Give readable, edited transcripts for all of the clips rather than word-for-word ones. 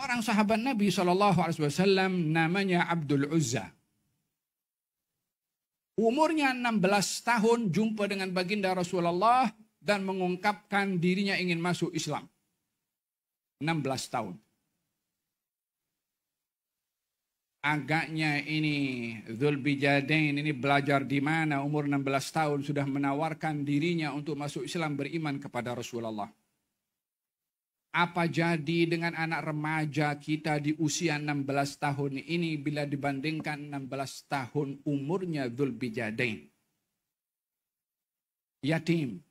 Orang sahabat Nabi SAW namanya Abdul Uzza. Umurnya 16 tahun jumpa dengan baginda Rasulullah dan mengungkapkan dirinya ingin masuk Islam. 16 tahun. Agaknya ini Dzulbijadain ini belajar di mana umur 16 tahun sudah menawarkan dirinya untuk masuk Islam, beriman kepada Rasulullah. Apa jadi dengan anak remaja kita di usia 16 tahun ini bila dibandingkan 16 tahun umurnya Dzulbijadain? Yatim.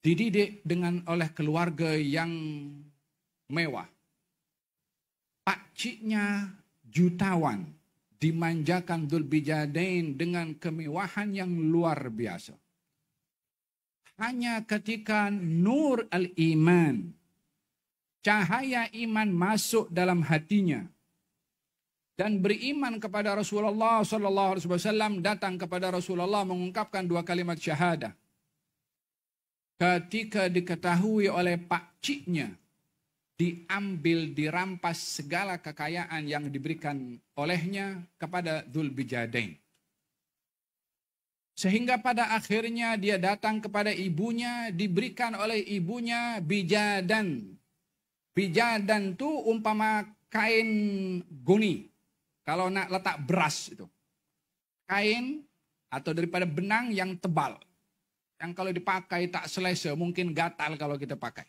Dididik oleh keluarga yang mewah. Pakciknya jutawan, dimanjakan Dzulbijadain dengan kemewahan yang luar biasa. Hanya ketika nur al-iman, cahaya iman masuk dalam hatinya dan beriman kepada Rasulullah SAW, datang kepada Rasulullah mengungkapkan 2 kalimat syahadah. Ketika diketahui oleh pakciknya, dirampas segala kekayaan yang diberikan olehnya kepada Dzulbijadain. Sehingga pada akhirnya dia datang kepada ibunya, diberikan oleh ibunya bijadan. Bijadan itu umpama kain goni. Kalau nak letak beras itu. Kain atau daripada benang yang tebal. Yang kalau dipakai tak selesa, mungkin gatal kalau kita pakai.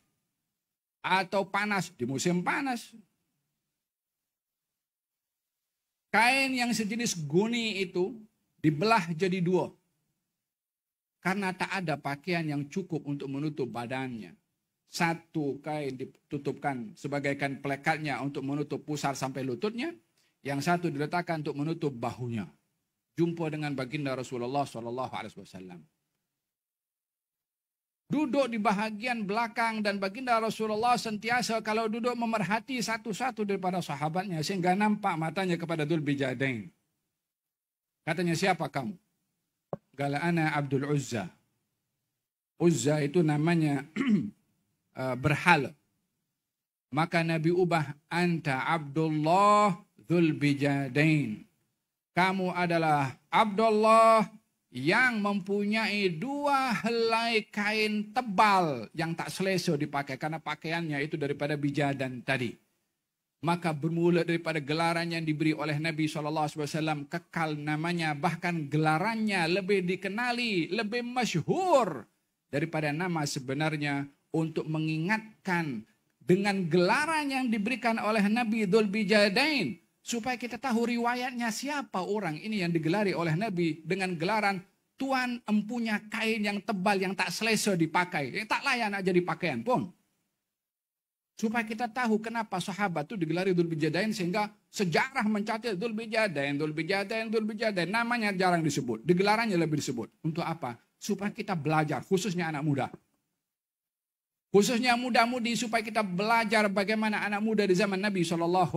Atau panas di musim panas. Kain yang sejenis goni itu dibelah jadi 2. Karena tak ada pakaian yang cukup untuk menutup badannya. Satu kain ditutupkan sebagai kain pelekatnya untuk menutup pusar sampai lututnya. Yang satu diletakkan untuk menutup bahunya. Jumpa dengan baginda Rasulullah SAW. Duduk di bahagian belakang dan baginda Rasulullah sentiasa kalau duduk memerhati satu-satu daripada sahabatnya. Sehingga nampak matanya kepada Dzulbijadain. Katanya, siapa kamu? Qala ana Abdul Uzza. Uzza itu namanya berhala. Maka Nabi ubah, anta Abdullah Dzulbijadain. Kamu adalah Abdullah yang mempunyai 2 helai kain tebal yang tak selesa dipakai karena pakaiannya itu daripada bijadan tadi. Maka bermula daripada gelaran yang diberi oleh Nabi SAW, kekal namanya, bahkan gelarannya lebih dikenali, lebih masyhur daripada nama sebenarnya, untuk mengingatkan dengan gelaran yang diberikan oleh Nabi Dzulbijadain, supaya kita tahu riwayatnya siapa orang ini yang digelari oleh Nabi dengan gelaran Tuan empunya kain yang tebal yang tak selesa dipakai, yang tak layak nak jadi pakaian pun. Supaya kita tahu kenapa sahabat itu digelari Dzulbijadain, sehingga sejarah mencatat Dzulbijadain. Namanya jarang disebut, digelarannya lebih disebut. Untuk apa? Supaya kita belajar, khususnya anak muda. Khususnya muda-mudi, supaya kita belajar bagaimana anak muda di zaman Nabi SAW.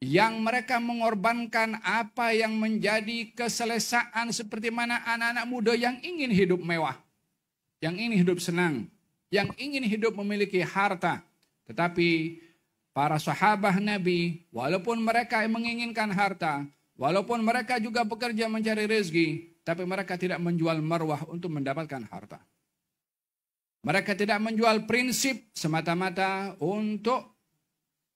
Yang mereka mengorbankan apa yang menjadi keselesaan, seperti mana anak-anak muda yang ingin hidup mewah. Yang ingin hidup senang. Yang ingin hidup memiliki harta. Tetapi para sahabat Nabi, walaupun mereka menginginkan harta, walaupun mereka juga bekerja mencari rezeki, tapi mereka tidak menjual marwah untuk mendapatkan harta. Mereka tidak menjual prinsip semata-mata untuk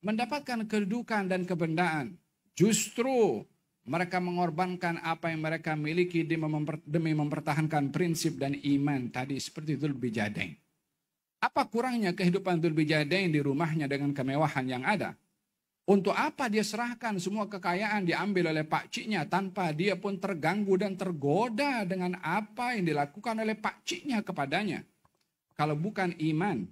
mendapatkan kedudukan dan kebendaan. Justru mereka mengorbankan apa yang mereka miliki demi mempertahankan prinsip dan iman tadi, seperti Dzulbijadain. Apa kurangnya kehidupan Dzulbijadain di rumahnya dengan kemewahan yang ada? Untuk apa dia serahkan semua kekayaan diambil oleh pakciknya tanpa dia pun terganggu dan tergoda dengan apa yang dilakukan oleh pakciknya kepadanya? Kalau bukan iman,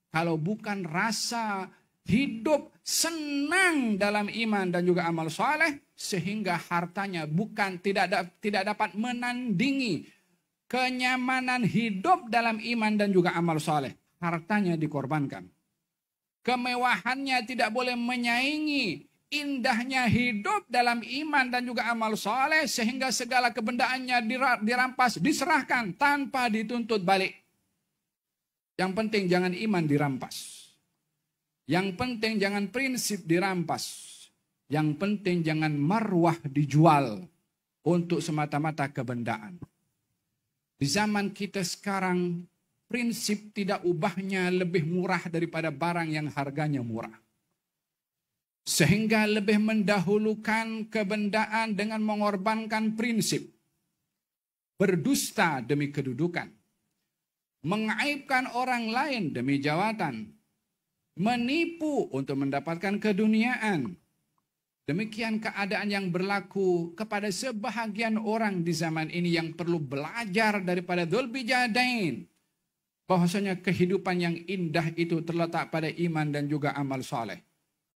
kalau bukan rasa hidup senang dalam iman dan juga amal soleh, sehingga hartanya tidak dapat menandingi kenyamanan hidup dalam iman dan juga amal soleh. Hartanya dikorbankan. Kemewahannya tidak boleh menyaingi indahnya hidup dalam iman dan juga amal soleh, sehingga segala kebendaannya dirampas, diserahkan tanpa dituntut balik. Yang penting jangan iman dirampas. Yang penting jangan prinsip dirampas. Yang penting jangan marwah dijual untuk semata-mata kebendaan. Di zaman kita sekarang, prinsip tidak ubahnya lebih murah daripada barang yang harganya murah. Sehingga lebih mendahulukan kebendaan dengan mengorbankan prinsip. Berdusta demi kedudukan. Mengaibkan orang lain demi jawatan. Menipu untuk mendapatkan keduniaan. Demikian keadaan yang berlaku kepada sebahagian orang di zaman ini yang perlu belajar daripada Dzul Bijadain. Bahwasanya kehidupan yang indah itu terletak pada iman dan juga amal soleh.